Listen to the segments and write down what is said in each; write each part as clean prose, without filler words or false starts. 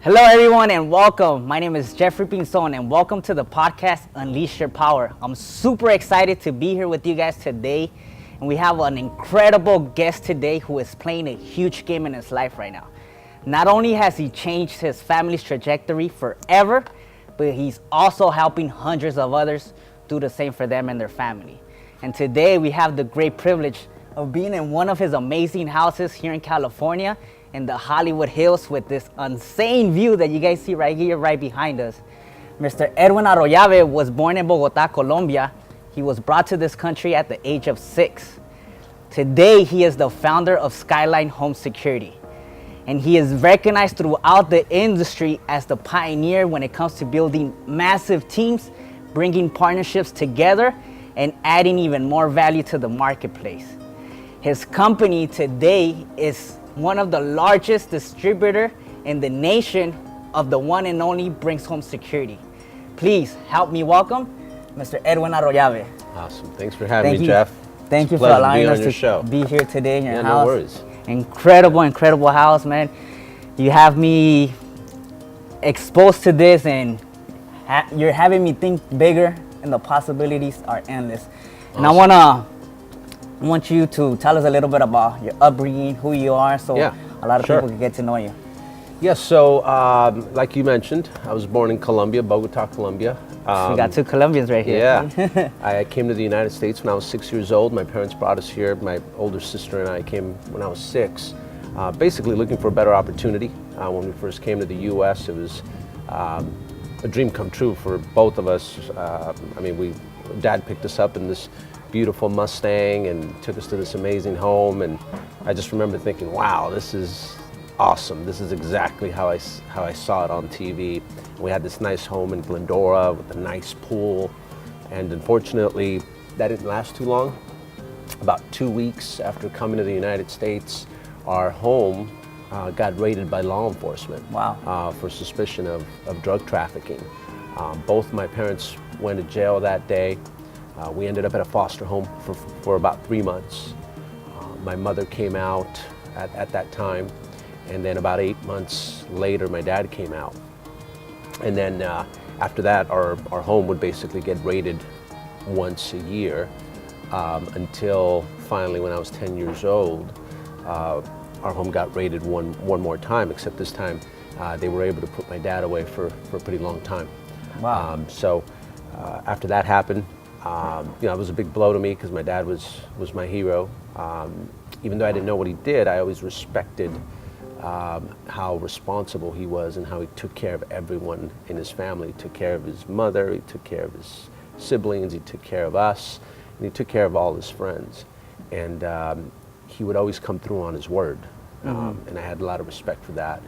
Hello everyone and welcome. My name is Jeffrey Pinzon and welcome to the podcast Unleash Your Power. I'm super excited to be here with you guys today, and we have an incredible guest today who is playing a huge game in his life right now. Not only has he changed his family's trajectory forever, but he's also helping hundreds of others do the same for them and their family. And today we have the great privilege of being in one of his amazing houses here in California in the Hollywood Hills with this insane view that you guys see right here, right behind us. Mr. Edwin Arroyave was born in Bogota, Colombia. He was brought to this country at the age of 6. Today, he is the founder of Skyline Home Security. And he is recognized throughout the industry as the pioneer when it comes to building massive teams, bringing partnerships together, and adding even more value to the marketplace. His company today is one of the largest distributor in the nation of the one and only Brinks Home Security. Please help me welcome Mr. Edwin Arroyave. Awesome. Thanks for having me, Jeff. Thank you for allowing us to be here today in your house. No worries. Incredible house, man. You have me exposed to this, and you're having me think bigger, and the possibilities are endless. And Awesome. I want you to tell us a little bit about your upbringing, who you are, so a lot of people can get to know you. Yes, so like you mentioned, I was born in Colombia, Bogota, Colombia. We got two Colombians right here. Yeah. I came to the United States when I was 6 years old. My parents brought us here. My older sister and I came when I was 6, basically looking for a better opportunity. When we first came to the U.S., it was a dream come true for both of us. Dad picked us up in this beautiful Mustang and took us to this amazing home, and I just remember thinking, wow, this is awesome. This is exactly how I saw it on TV. We had this nice home in Glendora with a nice pool, and unfortunately that didn't last too long. About 2 weeks after coming to the United States, our home got raided by law enforcement. Wow. For suspicion of drug trafficking. Both my parents went to jail that day. We ended up at a foster home for about 3 months. My mother came out at that time, and then about 8 months later, my dad came out. And then after that, our home would basically get raided once a year until finally, when I was 10 years old, our home got raided one more time, except this time they were able to put my dad away for a pretty long time. Wow. After that happened, it was a big blow to me because my dad was my hero. Even though I didn't know what he did, I always respected how responsible he was and how he took care of everyone in his family. He took care of his mother, he took care of his siblings, he took care of us, and he took care of all his friends. And he would always come through on his word, and I had a lot of respect for that.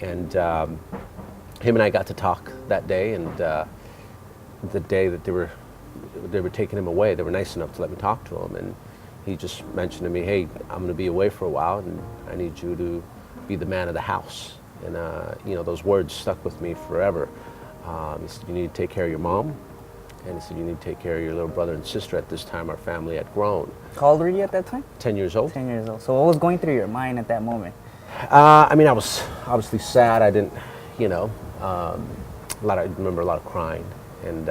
And him and I got to talk that day, and the day that they were taking him away, they were nice enough to let me talk to him, and he just mentioned to me, hey, I'm going to be away for a while, and I need you to be the man of the house. And those words stuck with me forever. He said, you need to take care of your mom, and he said, you need to take care of your little brother and sister. At this time, our family had grown. How old were you at that time? 10 years old. 10 years old. So what was going through your mind at that moment? I was obviously sad. I didn't, I remember a lot of crying, and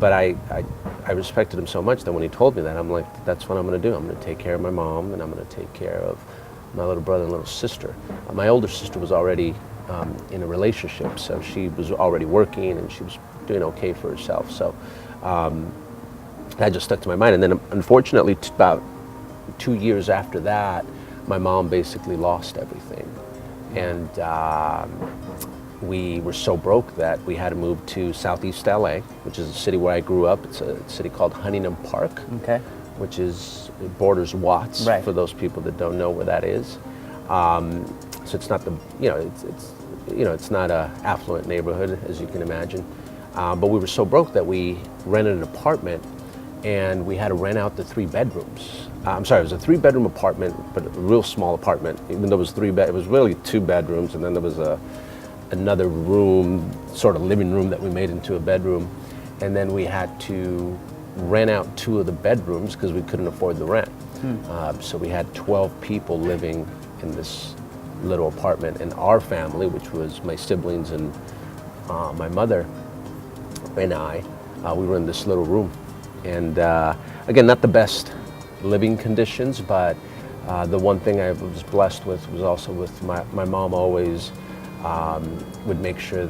but I respected him so much that when he told me that, I'm like, that's what I'm going to do. I'm going to take care of my mom, and I'm going to take care of my little brother and little sister. My older sister was already in a relationship, so she was already working, and she was doing okay for herself. So that just stuck to my mind. And then unfortunately, about 2 years after that, my mom basically lost everything. And we were so broke that we had to move to Southeast LA, which is a city where I grew up. It's a city called Huntington Park, which borders Watts, right, for those people that don't know where that is. So it's not it's not a affluent neighborhood, as you can imagine. But we were so broke that we rented an apartment, and we had to rent out the 3 bedrooms. I'm sorry, it was a 3-bedroom apartment, but a real small apartment. Even though it was it was really 2 bedrooms, and then there was another room, sort of living room, that we made into a bedroom. And then we had to rent out 2 of the bedrooms because we couldn't afford the rent. So we had 12 people living in this little apartment. And our family, which was my siblings and my mother and I, we were in this little room. And again, not the best living conditions, but the one thing I was blessed with was also with my mom always would make sure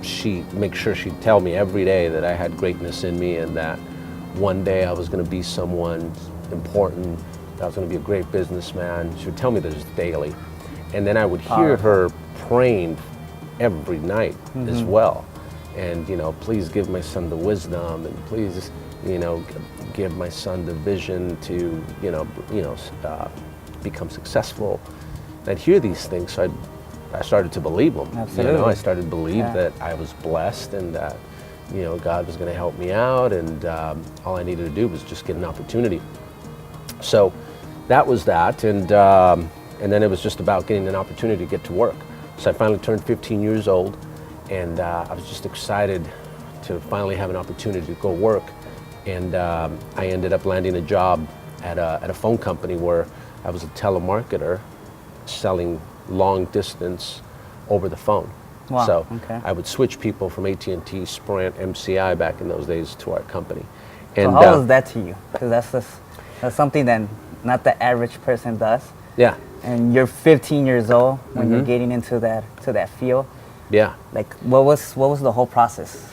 she'd tell me every day that I had greatness in me and that one day I was going to be someone important, I was going to be a great businessman. She would tell me this daily. And then I would hear her praying every night as well. And, please give my son the wisdom, and please, give my son the vision to, become successful. And I'd hear these things, so I started to believe them. Absolutely. I started to believe that I was blessed and that, God was going to help me out, and all I needed to do was just get an opportunity. So that was that, and then it was just about getting an opportunity to get to work. So I finally turned 15 years old, and I was just excited to finally have an opportunity to go work. And I ended up landing a job at a phone company where I was a telemarketer selling long distance over the phone. Wow, so okay. I would switch people from AT&T, Sprint, MCI back in those days to our company. And so how was that to you? Because that's something that not the average person does. Yeah. And you're 15 years old when you're getting into that field. Yeah. Like, what was the whole process?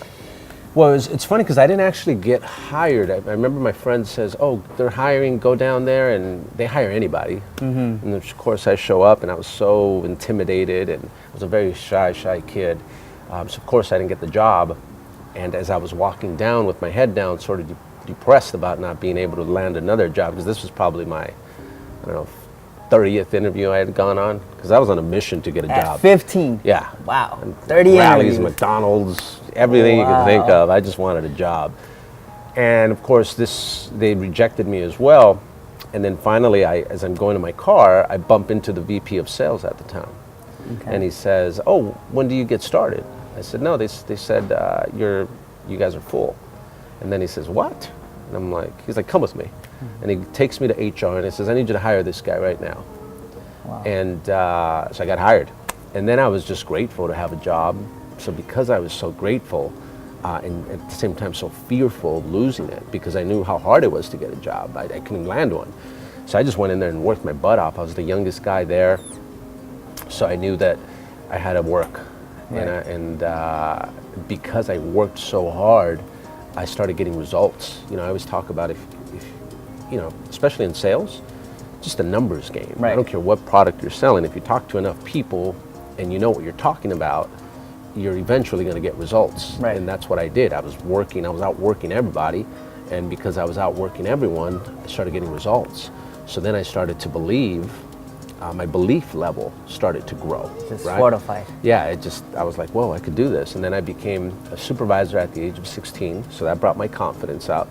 Well, it's funny because I didn't actually get hired. I remember my friend says, "Oh, they're hiring. Go down there," and they hire anybody. And of course, I show up, and I was so intimidated, and I was a very shy kid. So of course, I didn't get the job. And as I was walking down with my head down, sort of depressed about not being able to land another job, because this was probably my, 30th interview I had gone on, because I was on a mission to get a job. At 15? Yeah. Wow. And 30 rallies, interviews. McDonald's, everything you could think of. I just wanted a job. And of course, they rejected me as well. And then finally, as I'm going to my car, I bump into the VP of sales at the time. Okay. And he says, "Oh, when do you get started?" I said, "No, they said you guys are full." And then he says, "What?" And he's like, "Come with me." And he takes me to HR and he says, "I need you to hire this guy right now." Wow. And so I got hired. And then I was just grateful to have a job. So because I was so grateful and at the same time so fearful of losing it, because I knew how hard it was to get a job, I couldn't land one. So I just went in there and worked my butt off. I was the youngest guy there. So I knew that I had to work. Right. And because I worked so hard, I started getting results. I always talk about if especially in sales, just a numbers game. Right. I don't care what product you're selling. If you talk to enough people and you know what you're talking about, you're eventually going to get results. Right. And that's what I did. I was out working everybody. And because I was out working everyone, I started getting results. So then I started to believe, my belief level started to grow. Just right? fortified. Yeah, I was like, whoa, I could do this. And then I became a supervisor at the age of 16. So that brought my confidence up.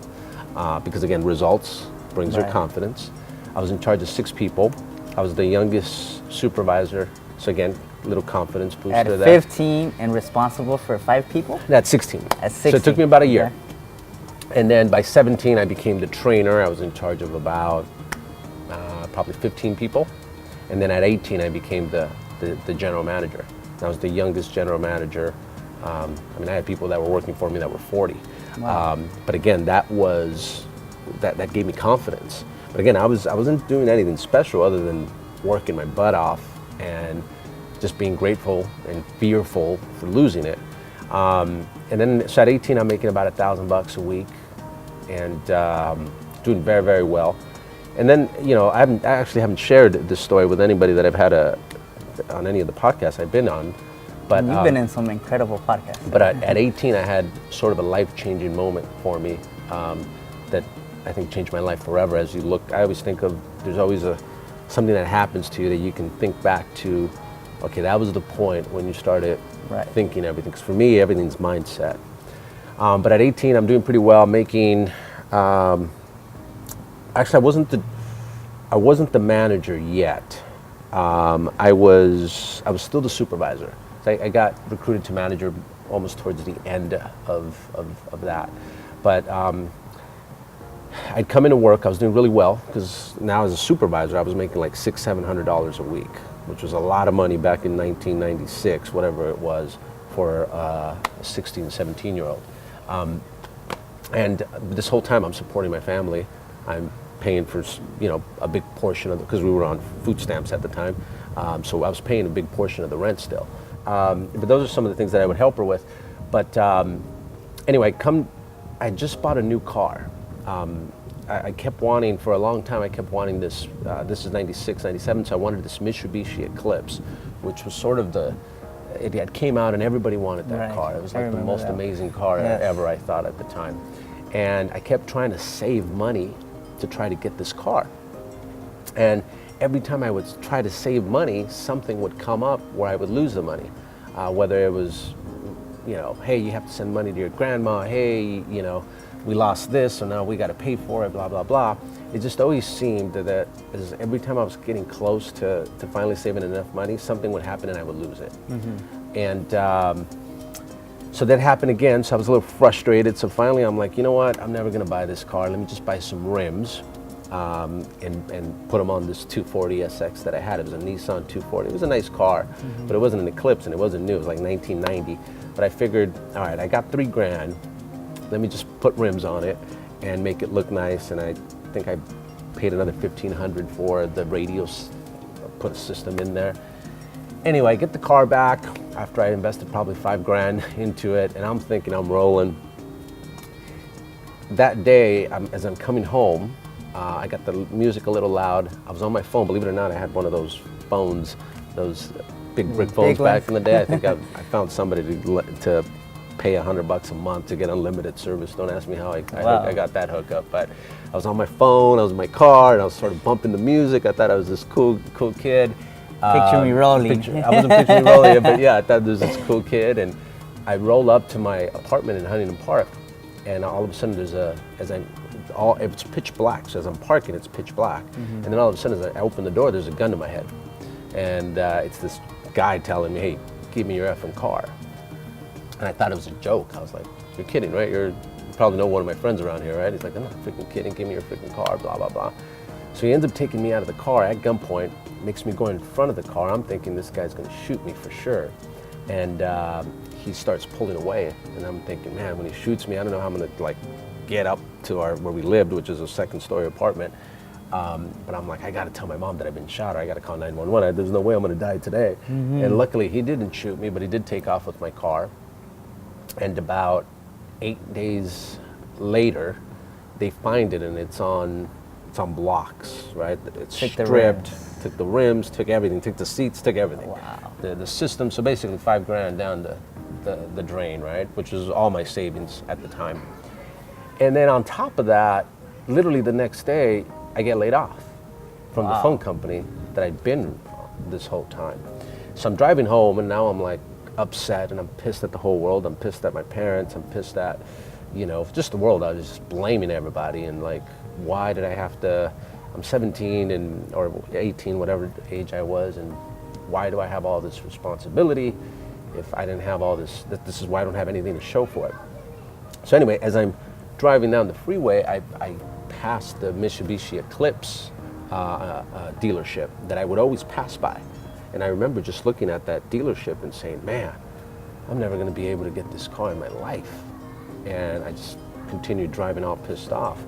Because again, results brings your confidence. I was in charge of 6 people. I was the youngest supervisor. So again, little confidence booster At there. 15 and responsible for 5 people? At 16. At 16. So it took me about a year. Okay. And then by 17, I became the trainer. I was in charge of about probably 15 people. And then at 18, I became the general manager. I was the youngest general manager. I had people that were working for me that were 40. Wow. But again, that gave me confidence. But again, I wasn't doing anything special other than working my butt off and just being grateful and fearful for losing it. And then, so at 18, I'm making about $1,000 a week and doing very, very well. And then, I actually haven't shared this story with anybody that I've had on any of the podcasts I've been on. But You've been in some incredible podcasts. But at 18, I had sort of a life-changing moment for me that I think changed my life forever. As you look, I always think of, there's always something that happens to you that you can think back to, okay, that was the point when you started thinking everything. Because for me, everything's mindset. But at 18, I'm doing pretty well, making, actually, I wasn't the manager yet. I was still the supervisor. So I got recruited to manager almost towards the end of that. But I'd come into work, I was doing really well, because now as a supervisor, I was making like $600-700 a week. which was a lot of money back in 1996, whatever it was, for a 16, 17-year-old. And this whole time I'm supporting my family. I'm paying for, a big portion of because we were on food stamps at the time. So I was paying a big portion of the rent still. But those are some of the things that I would help her with. But anyway, I just bought a new car. I kept wanting, for a long time, I kept wanting this, this is 96, 97, so I wanted this Mitsubishi Eclipse, which was sort of it had came out and everybody wanted that car. It was like the most amazing car ever, I thought, at the time. And I kept trying to save money to try to get this car. And every time I would try to save money, something would come up where I would lose the money. Whether it was, hey, you have to send money to your grandma, hey, we lost this, so now we got to pay for it, blah, blah, blah. It just always seemed that every time I was getting close to finally saving enough money, something would happen and I would lose it. And so that happened again, so I was a little frustrated. So finally I'm like, you know what, I'm never going to buy this car. Let me just buy some rims and put them on this 240 SX that I had. It was a Nissan 240. It was a nice car, but it wasn't an Eclipse and it wasn't new. It was like 1990. But I figured, all right, I got $3,000. Let me just put rims on it and make it look nice. And I think I paid another $1,500 for the radios, put a system in there. Anyway, I get the car back after I invested probably $5,000 into it, and I'm thinking I'm rolling. That day, as I'm coming home, I got the music a little loud. I was on my phone, believe it or not, I had one of those phones, those big brick phones back in the day. I think I found somebody to pay $100 a month to get unlimited service. Don't ask me how I got that hookup, but I was on my phone, I was in my car, and I was sort of bumping the music. I thought I was this cool kid. Picture me rolling. I wasn't picturing me rolling, but yeah, I thought there was this cool kid, and I roll up to my apartment in Huntington Park, and all of a sudden it's pitch black. So as I'm parking, it's pitch black, and then all of a sudden as I open the door, there's a gun to my head, and it's this guy telling me, "Hey, give me your effing car." And I thought it was a joke. I was like, "You're kidding, right? You probably know one of my friends around here, right?" He's like, "I'm not freaking kidding. Give me your freaking car." Blah blah blah. So he ends up taking me out of the car at gunpoint, makes me go in front of the car. I'm thinking this guy's gonna shoot me for sure. And he starts pulling away, and I'm thinking, man, when he shoots me, I don't know how I'm gonna get up to where we lived, which is a second-story apartment. But I'm like, I gotta tell my mom that I've been shot, or I gotta call 911. There's no way I'm gonna die today. And luckily he didn't shoot me, but he did take off with my car. And about 8 days later, they find it, and it's on blocks, right? It's stripped, took the rims, took everything, took the seats, took everything. Wow. The system, so basically $5,000 down the drain, right? Which was all my savings at the time. And then on top of that, literally the next day, I get laid off from the phone company that I'd been this whole time. So I'm driving home, and now I'm like upset, and I'm pissed at the whole world. I'm pissed at my parents. I'm pissed at, just the world. I was just blaming everybody, and like, why did I have to, I'm 17 or 18, whatever age I was, and why do I have all this responsibility if I didn't have all this, this is why I don't have anything to show for it. So anyway, as I'm driving down the freeway, I passed the Mitsubishi Eclipse dealership that I would always pass by. And I remember just looking at that dealership and saying, man, I'm never gonna be able to get this car in my life. And I just continued driving all pissed off.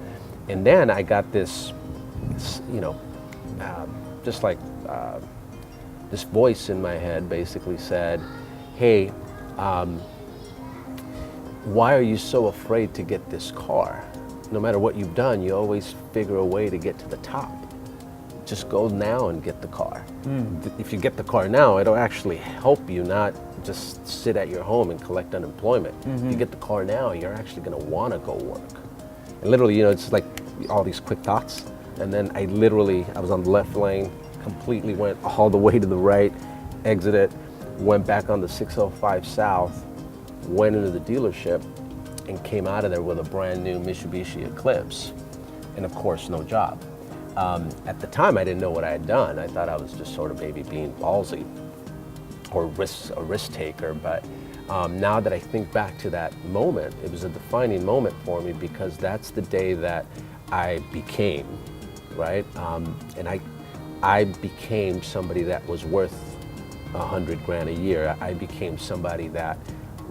And then I got this this voice in my head basically said, hey, why are you so afraid to get this car? No matter what you've done, you always figure a way to get to the top. Just go now and get the car. If you get the car now, it'll actually help you, not just sit at your home and collect unemployment. If you get the car now, you're actually gonna wanna go work. And literally, it's like all these quick thoughts. And then I was on the left lane, completely went all the way to the right, exited, went back on the 605 South, went into the dealership, and came out of there with a brand new Mitsubishi Eclipse. And of course, no job. At the time, I didn't know what I had done. I thought I was just sort of maybe being ballsy or a risk taker. But now that I think back to that moment, it was a defining moment for me, because that's the day that I became, right? And I became somebody that was worth 100 grand a year. I became somebody that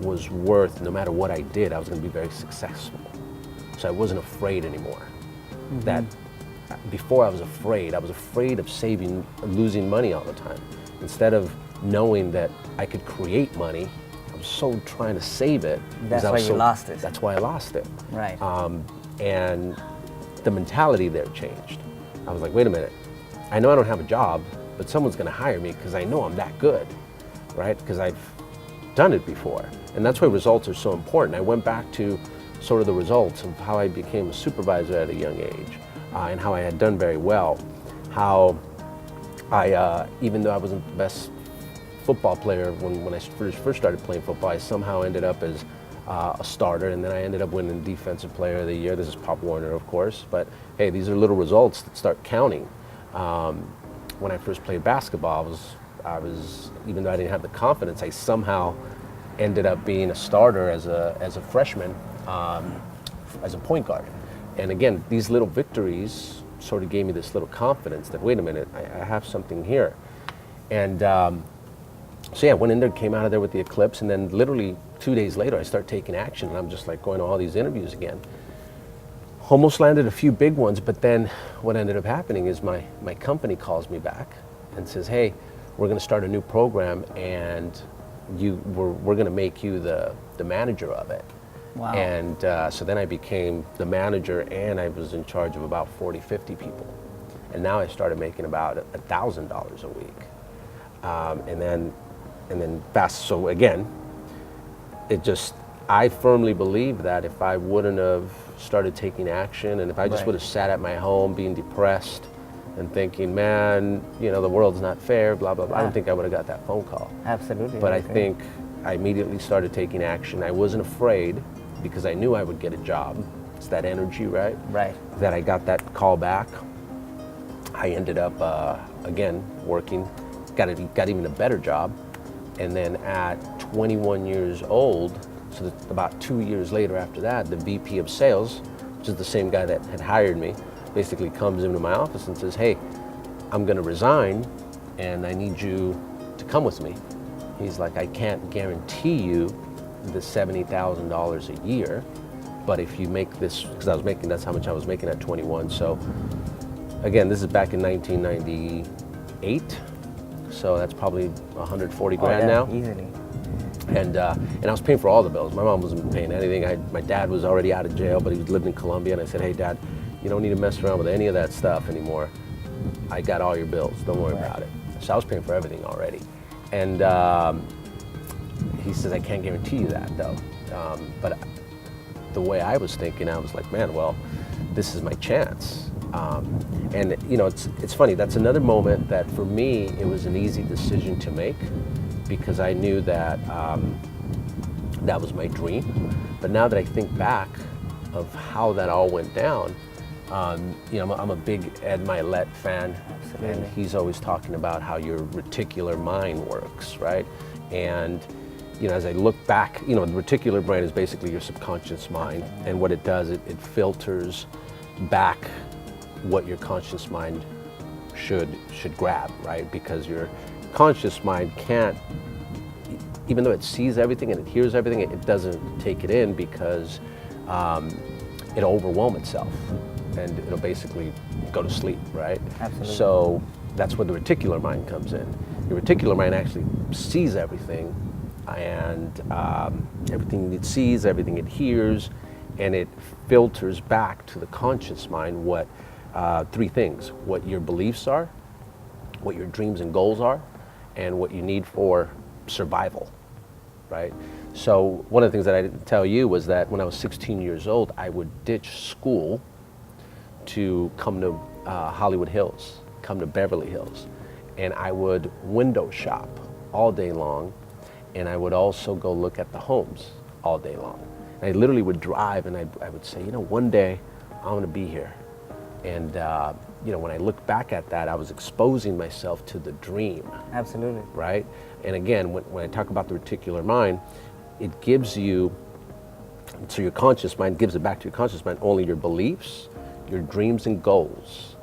was worth, no matter what I did, I was going to be very successful. So I wasn't afraid anymore. That before I was afraid of losing money all the time. Instead of knowing that I could create money, I was so trying to save it. That's why you lost it. That's why I lost it. Right. And the mentality there changed. I was like, wait a minute, I know I don't have a job, but someone's gonna hire me because I know I'm that good, right? Because I've done it before. And that's why results are so important. I went back to sort of the results of how I became a supervisor at a young age, and how I had done very well. How I, even though I wasn't the best football player when I first started playing football, I somehow ended up as a starter, and then I ended up winning Defensive Player of the Year. This is Pop Warner, of course, but hey, these are little results that start counting. When I first played basketball, I was, even though I didn't have the confidence, I somehow ended up being a starter as a freshman, as a point guard. And again, these little victories sort of gave me this little confidence that, wait a minute, I have something here. And so yeah, went in there, came out of there with the eclipse, and then literally 2 days later, I start taking action, and I'm just like going to all these interviews again. Almost landed a few big ones, but then what ended up happening is my company calls me back and says, hey, we're going to start a new program, and we're going to make you the manager of it. Wow. And so then I became the manager, and I was in charge of about 40, 50 people. And now I started making about $1,000 a week. And then fast, so again, I firmly believe that if I wouldn't have started taking action, and if I just would have sat at my home being depressed and thinking, man, the world's not fair, blah, blah, blah, I don't think I would have got that phone call. Absolutely. But I think I immediately started taking action. I wasn't afraid because I knew I would get a job. It's that energy, right? Right. That I got that call back. I ended up, again, working, got even a better job. And then at 21 years old, so about 2 years later after that, the VP of sales, which is the same guy that had hired me, basically comes into my office and says, hey, I'm gonna resign and I need you to come with me. He's like, I can't guarantee you the $70,000 a year, but if you make this, because that's how much I was making at 21. So again, this is back in 1998. So that's probably 140 grand now. Easily. And I was paying for all the bills. My mom wasn't paying anything. My dad was already out of jail, but he lived in Colombia. And I said, hey, Dad, you don't need to mess around with any of that stuff anymore. I got all your bills. Don't worry about it. So I was paying for everything already. And he says, I can't guarantee you that, though. But the way I was thinking, I was like, man, well, this is my chance. And it's funny, that's another moment that for me, it was an easy decision to make because I knew that that was my dream. But now that I think back of how that all went down, I'm a big Ed Milet fan. Absolutely. And he's always talking about how your reticular mind works, right? And as I look back, the reticular brain is basically your subconscious mind, and what it does, it filters back what your conscious mind should grab, right? Because your conscious mind can't, even though it sees everything and it hears everything, it doesn't take it in because it'll overwhelm itself and it'll basically go to sleep, right? Absolutely. So that's where the reticular mind comes in. Your reticular mind actually sees everything, and everything it sees, everything it hears, and it filters back to the conscious mind what three things: what your beliefs are, what your dreams and goals are, and what you need for survival, right? So one of the things that I didn't tell you was that when I was 16 years old, I would ditch school to come to Hollywood Hills, come to Beverly Hills, and I would window shop all day long, and I would also go look at the homes all day long. And I literally would drive, and I would say, one day I'm going to be here. And when I look back at that, I was exposing myself to the dream. Absolutely. Right? And again, when I talk about the reticular mind, it gives you, so your conscious mind gives it back to your conscious mind, only your beliefs, your dreams and goals,